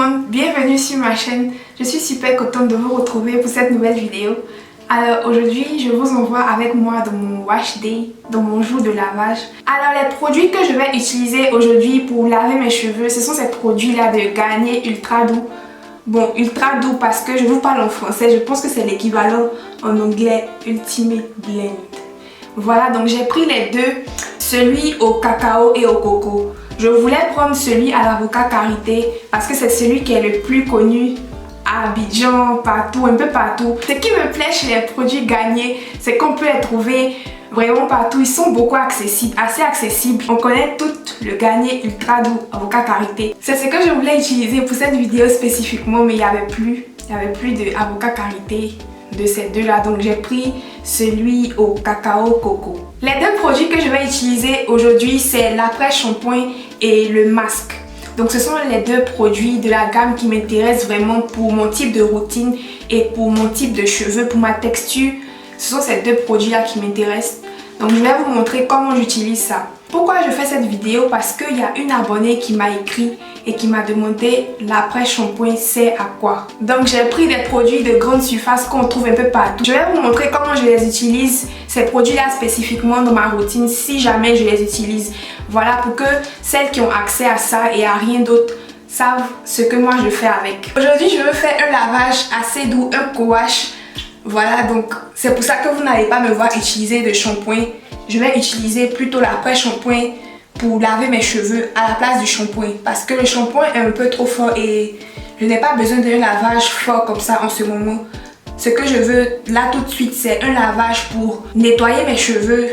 monde, bienvenue sur ma chaîne. Je suis super contente de vous retrouver pour cette nouvelle vidéo. Alors aujourd'hui, je vous envoie avec moi dans mon wash day, dans mon jour de lavage. Alors les produits que je vais utiliser aujourd'hui pour laver mes cheveux, ce sont ces produits là de Garnier Ultra Doux. Bon, Ultra Doux parce que je vous parle en français, je pense que c'est l'équivalent en anglais Ultimate Blend. Voilà, donc j'ai pris les deux, celui au cacao et au coco. Je voulais prendre celui à l'avocat karité parce que c'est celui qui est le plus connu à Abidjan, partout, un peu partout. Ce qui me plaît chez les produits Garnier, c'est qu'on peut les trouver vraiment partout. Ils sont beaucoup accessibles, assez accessibles. On connaît tout le Garnier Ultra Doux avocat karité. C'est ce que je voulais utiliser pour cette vidéo spécifiquement, mais il n'y avait plus de avocat karité de ces deux là, donc j'ai pris celui au cacao coco. Les deux produits que je vais utiliser aujourd'hui, c'est l'après-shampoing et le masque. Donc ce sont les deux produits de la gamme qui m'intéressent vraiment pour mon type de routine et pour mon type de cheveux, pour ma texture. Ce sont ces deux produits là qui m'intéressent. Donc je vais vous montrer comment j'utilise ça. Pourquoi je fais cette vidéo? Parce qu'il y a une abonnée qui m'a écrit et qui m'a demandé l'après-shampoing c'est à quoi. Donc j'ai pris des produits de grande surface qu'on trouve un peu partout. Je vais vous montrer comment je les utilise, ces produits là spécifiquement dans ma routine, si jamais je les utilise. Voilà, pour que celles qui ont accès à ça et à rien d'autre savent ce que moi je fais avec. Aujourd'hui je veux faire un lavage assez doux, un co-wash. Voilà, donc c'est pour ça que vous n'allez pas me voir utiliser de shampoing. Je vais utiliser plutôt l'après-shampoing pour laver mes cheveux à la place du shampoing. Parce que le shampoing est un peu trop fort et je n'ai pas besoin d'un lavage fort comme ça en ce moment. Ce que je veux là tout de suite, c'est un lavage pour nettoyer mes cheveux.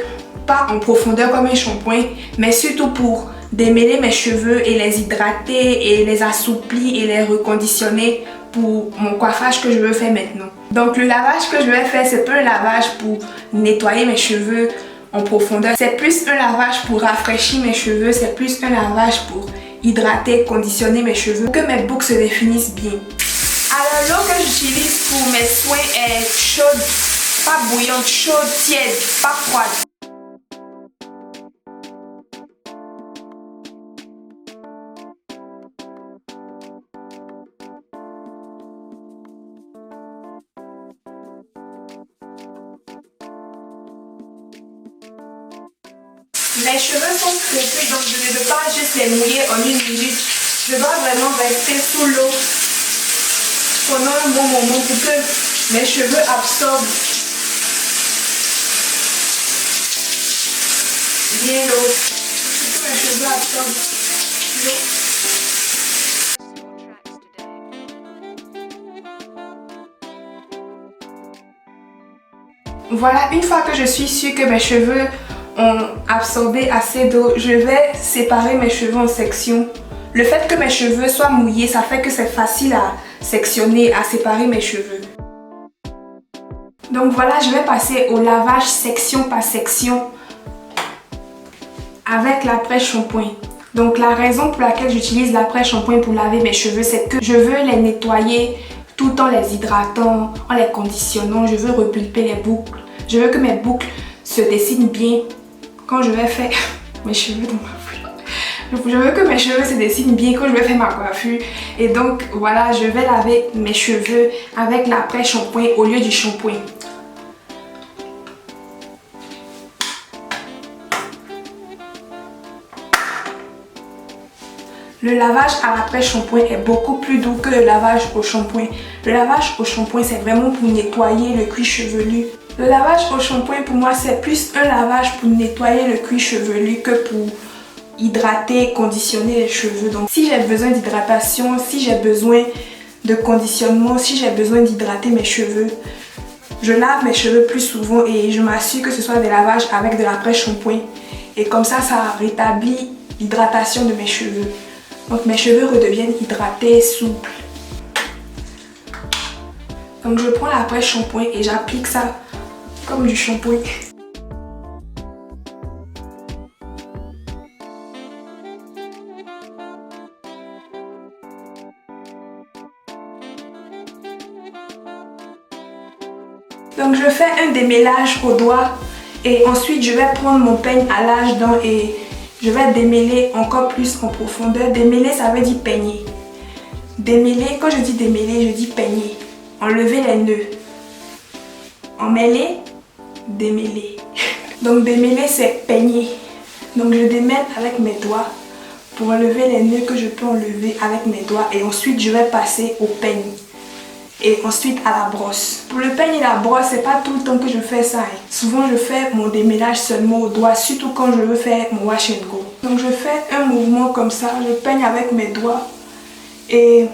Pas en profondeur comme un shampoing, mais surtout pour démêler mes cheveux et les hydrater et les assouplir et les reconditionner pour mon coiffage que je veux faire maintenant. Donc le lavage que je vais faire, c'est pas un lavage pour nettoyer mes cheveux en profondeur, c'est plus un lavage pour rafraîchir mes cheveux, c'est plus un lavage pour hydrater, conditionner mes cheveux, que mes boucles se définissent bien. Alors l'eau que j'utilise pour mes soins est chaude, pas bouillante, chaude, tiède, pas froide. Mes cheveux sont crépus, donc je ne veux pas juste les mouiller en une minute. Je dois vraiment rester sous l'eau pendant un bon moment pour que mes cheveux absorbent bien l'eau. Pour que mes cheveux absorbent l'eau. Voilà, une fois que je suis sûre que mes cheveux ont absorbé assez d'eau, je vais séparer mes cheveux en sections. Le fait que mes cheveux soient mouillés, ça fait que c'est facile à sectionner, à séparer mes cheveux. Donc voilà, je vais passer au lavage section par section avec l'après-shampoing. Donc la raison pour laquelle j'utilise l'après-shampoing pour laver mes cheveux, c'est que je veux les nettoyer tout en les hydratant, en les conditionnant. Je veux repulper les boucles. Je veux que mes boucles se dessinent bien quand je vais faire mes cheveux dans ma coiffure. Je veux que mes cheveux se dessinent bien quand je vais faire ma coiffure. Et donc voilà, je vais laver mes cheveux avec l'après-shampoing au lieu du shampoing. Le lavage à l'après-shampoing est beaucoup plus doux que le lavage au shampoing. Le lavage au shampoing, c'est vraiment pour nettoyer le cuir chevelu. Le lavage au shampoing, pour moi, c'est plus un lavage pour nettoyer le cuir chevelu que pour hydrater, conditionner les cheveux. Donc si j'ai besoin d'hydratation, si j'ai besoin de conditionnement, si j'ai besoin d'hydrater mes cheveux, je lave mes cheveux plus souvent et je m'assure que ce soit des lavages avec de l'après-shampoing. Et comme ça rétablit l'hydratation de mes cheveux. Donc mes cheveux redeviennent hydratés, souples. Donc je prends l'après-shampoing et j'applique ça comme du shampoing. Donc je fais un démêlage au doigt et ensuite je vais prendre mon peigne à l'âge-dents et je vais démêler encore plus en profondeur. Démêler, ça veut dire peigner. démêler, quand je dis démêler, je dis peigner. Enlever les nœuds. Emmêler, démêler. Donc démêler, c'est peigner. Donc je démêle avec mes doigts pour enlever les nœuds que je peux enlever avec mes doigts. Et ensuite, je vais passer au peigne. Et ensuite à la brosse. Pour le peigne et la brosse, c'est pas tout le temps que je fais ça. Souvent, je fais mon démêlage seulement au doigt, surtout quand je veux faire mon wash and go. Donc je fais un mouvement comme ça, je peigne avec mes doigts. Et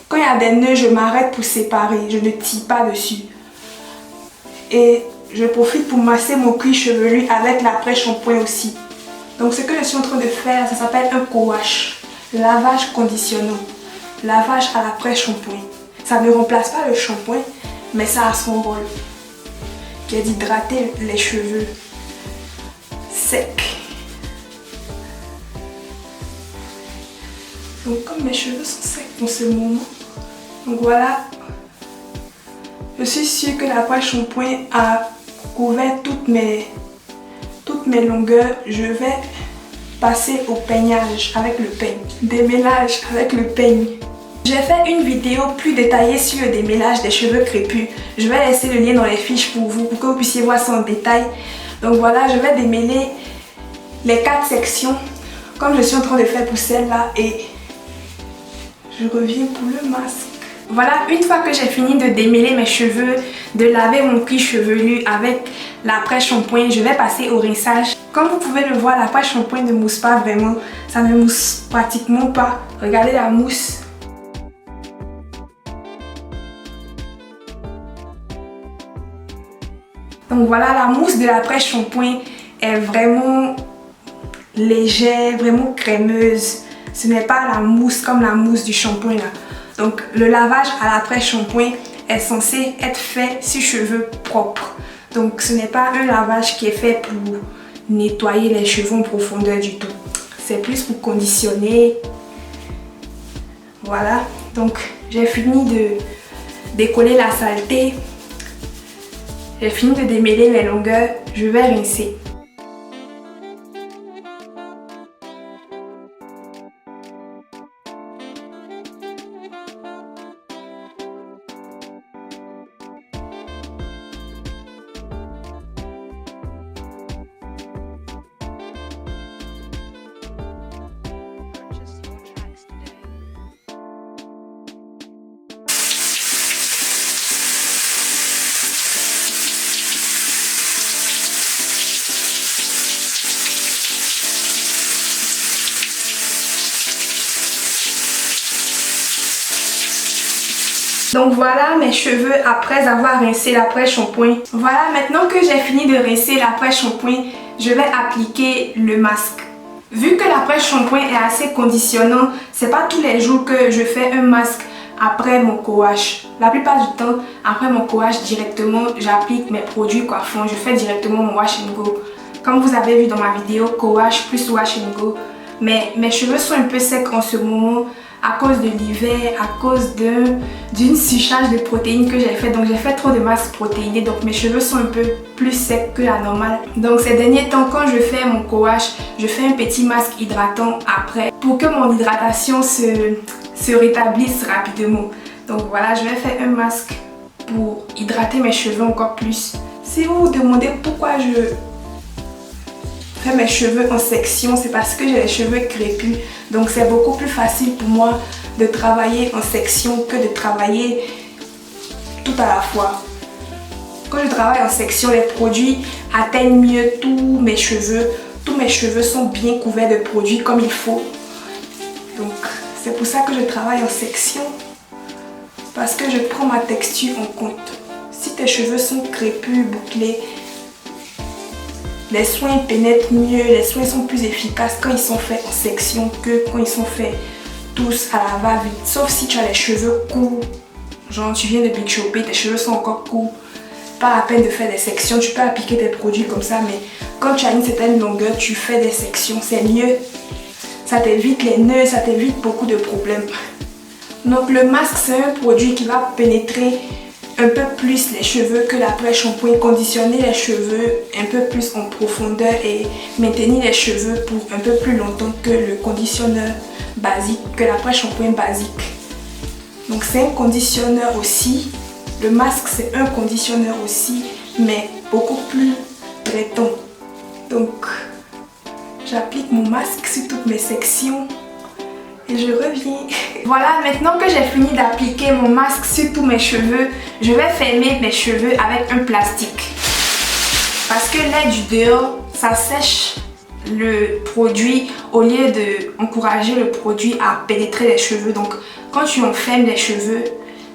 quand il y a des nœuds, je m'arrête pour séparer, je ne tire pas dessus. Et je profite pour masser mon cuir chevelu avec l'après-shampoing aussi. Donc ce que je suis en train de faire, ça s'appelle un co-wash. Lavage conditionnant. Lavage à l'après-shampoing. Ça ne remplace pas le shampoing, mais ça a son rôle, qui est d'hydrater les cheveux secs. Donc comme mes cheveux sont secs en ce moment, donc voilà, je suis sûre que l'après-shampoing a couvert toutes mes longueurs. Je vais passer au peignage avec le peigne. Démêlage avec le peigne. J'ai fait une vidéo plus détaillée sur le démêlage des cheveux crépus. Je vais laisser le lien dans les fiches pour vous, pour que vous puissiez voir ça en détail. Donc voilà, je vais démêler les 4 sections, comme je suis en train de faire pour celle-là, et je reviens pour le masque. Voilà, une fois que j'ai fini de démêler mes cheveux, de laver mon cuir chevelu avec l'après-shampoing, je vais passer au rinçage. Comme vous pouvez le voir, l'après-shampoing ne mousse pas vraiment. Ça ne mousse pratiquement pas. Regardez la mousse. Donc voilà, la mousse de l'après-shampoing est vraiment légère, vraiment crémeuse. Ce n'est pas la mousse comme la mousse du shampoing là. Donc le lavage à l'après-shampoing est censé être fait sur cheveux propres. Donc ce n'est pas un lavage qui est fait pour nettoyer les cheveux en profondeur du tout. C'est plus pour conditionner. Voilà, donc j'ai fini de décoller la saleté. J'ai fini de démêler les longueurs. Je vais rincer. Donc voilà mes cheveux après avoir rincé l'après-shampoing. Voilà, maintenant que j'ai fini de rincer l'après-shampoing, je vais appliquer le masque. Vu que l'après-shampoing est assez conditionnant, c'est pas tous les jours que je fais un masque après mon co-wash. La plupart du temps, après mon co-wash directement, j'applique mes produits coiffants. Je fais directement mon wash and go. Comme vous avez vu dans ma vidéo, co-wash plus wash and go. Mais mes cheveux sont un peu secs en ce moment à cause de l'hiver, à cause d'une surcharge de protéines que j'ai fait. Donc j'ai fait trop de masques protéinés, donc mes cheveux sont un peu plus secs que la normale. Donc ces derniers temps, quand je fais mon co-wash, je fais un petit masque hydratant après pour que mon hydratation se rétablisse rapidement. Donc voilà, je vais faire un masque pour hydrater mes cheveux encore plus. Si vous vous demandez pourquoi je fais mes cheveux en section, c'est parce que j'ai les cheveux crépus. Donc c'est beaucoup plus facile pour moi de travailler en section que de travailler tout à la fois. Quand je travaille en section, les produits atteignent mieux tous mes cheveux. Tous mes cheveux sont bien couverts de produits comme il faut. Donc c'est pour ça que je travaille en section. Parce que je prends ma texture en compte. Si tes cheveux sont crépus, bouclés, les soins pénètrent mieux, les soins sont plus efficaces quand ils sont faits en section que quand ils sont faits tous à la va-vite. Sauf si tu as les cheveux courts, genre tu viens de big shopper, tes cheveux sont encore courts, pas la peine de faire des sections, tu peux appliquer tes produits comme ça, mais quand tu as une certaine longueur, tu fais des sections, c'est mieux. Ça t'évite les nœuds, ça t'évite beaucoup de problèmes. Donc le masque, c'est un produit qui va pénétrer un peu plus les cheveux que l'après-shampoing, conditionner les cheveux un peu plus en profondeur et maintenir les cheveux pour un peu plus longtemps que le conditionneur basique, que la poche shampoing basique. Donc c'est un conditionneur aussi. Le masque c'est un conditionneur aussi, mais beaucoup plus breton. Donc j'applique mon masque sur toutes mes sections et je reviens. Voilà, maintenant que j'ai fini d'appliquer mon masque sur tous mes cheveux, je vais fermer mes cheveux avec un plastique. Parce que l'air du dehors, ça sèche le produit au lieu d'encourager le produit à pénétrer les cheveux. Donc quand tu enfermes les cheveux,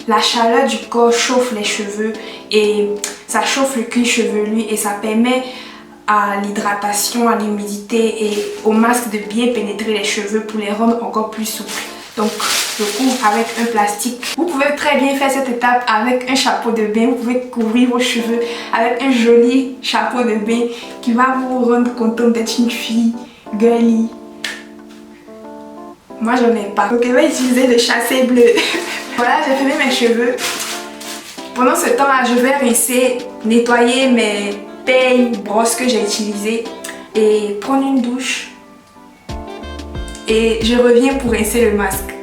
la chaleur du corps chauffe les cheveux et ça chauffe le cuir chevelu et ça permet à l'hydratation, à l'humidité et au masque de bien pénétrer les cheveux pour les rendre encore plus souples. Donc je couvre avec un plastique. Vous pouvez très bien faire cette étape avec un chapeau de bain. Vous pouvez couvrir vos cheveux avec un joli chapeau de bain qui va vous rendre contente d'être une fille girly. Moi j'en ai pas. Donc je vais utiliser le chassé bleu. Voilà, j'ai fermé mes cheveux. Pendant ce temps-là, je vais rincer, nettoyer mes peignes, brosses que j'ai utilisées et prendre une douche. Et je reviens pour rincer le masque.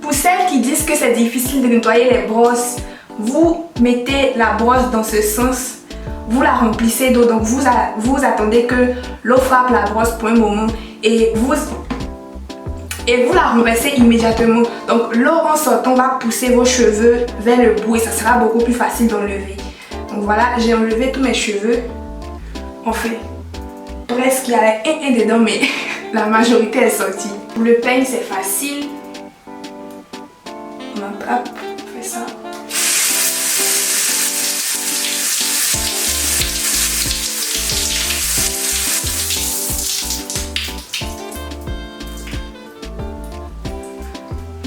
Pour celles qui disent que c'est difficile de nettoyer les brosses, vous mettez la brosse dans ce sens, vous la remplissez d'eau, donc vous attendez que l'eau frappe la brosse pour un moment et vous la renversez immédiatement. Donc l'eau en sortant va pousser vos cheveux vers le bout et ça sera beaucoup plus facile d'enlever. Donc voilà, j'ai enlevé tous mes cheveux. Enfin, presque il y a un dedans, mais la majorité est sortie. Pour le peigne, c'est facile. On attrape, on fait ça.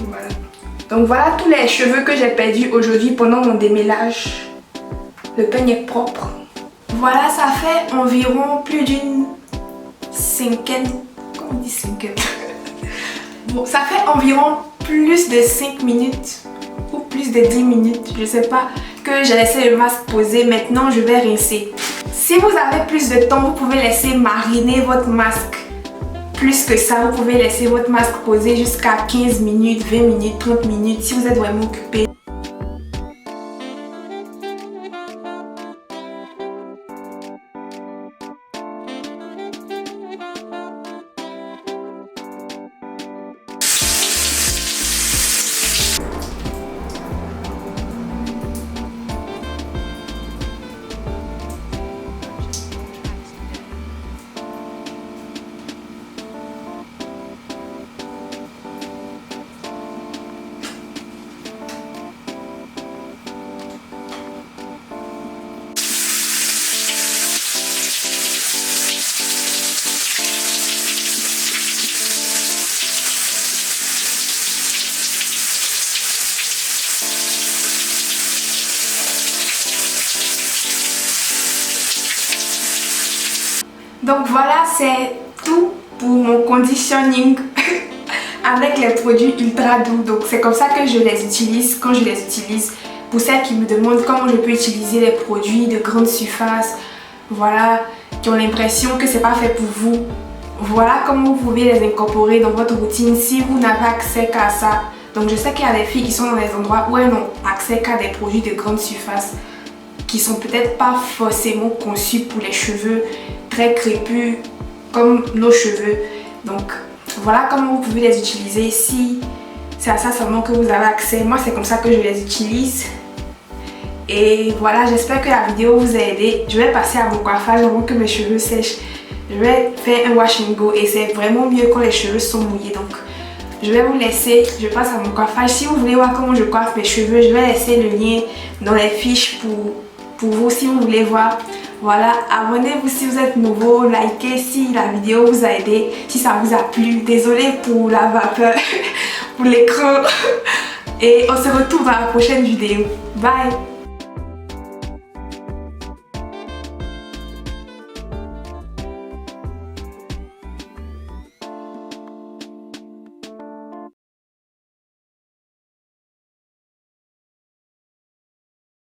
Voilà. Donc voilà tous les cheveux que j'ai perdus aujourd'hui pendant mon démêlage. Le peigne est propre. Voilà, ça fait environ plus d'une cinquaine. Comment on dit cinquaine? Bon, ça fait environ plus de 5 minutes ou plus de 10 minutes, je sais pas, que j'ai laissé le masque poser. Maintenant, je vais rincer. Si vous avez plus de temps, vous pouvez laisser mariner votre masque. Plus que ça, vous pouvez laisser votre masque poser jusqu'à 15 minutes, 20 minutes, 30 minutes si vous êtes vraiment occupé. Donc voilà, c'est tout pour mon conditioning avec les produits ultra doux. Donc c'est comme ça que je les utilise quand je les utilise. Pour celles qui me demandent comment je peux utiliser les produits de grande surface, voilà, qui ont l'impression que c'est pas fait pour vous. Voilà comment vous pouvez les incorporer dans votre routine si vous n'avez accès qu'à ça. Donc je sais qu'il y a des filles qui sont dans des endroits où elles n'ont accès qu'à des produits de grande surface qui sont peut-être pas forcément conçus pour les cheveux très crépus comme nos cheveux. Donc voilà comment vous pouvez les utiliser si c'est à ça seulement que vous avez accès. Moi c'est comme ça que je les utilise. Et voilà, j'espère que la vidéo vous a aidé. Je vais passer à mon coiffage avant que mes cheveux sèchent. Je vais faire un wash and go et c'est vraiment mieux quand les cheveux sont mouillés. Donc je vais vous laisser, je passe à mon coiffage. Si vous voulez voir comment je coiffe mes cheveux, je vais laisser le lien dans les fiches pour vous si vous voulez voir. Voilà, abonnez-vous si vous êtes nouveau, likez si la vidéo vous a aidé, si ça vous a plu. Désolée pour la vapeur, pour l'écran. Et on se retrouve à la prochaine vidéo. Bye!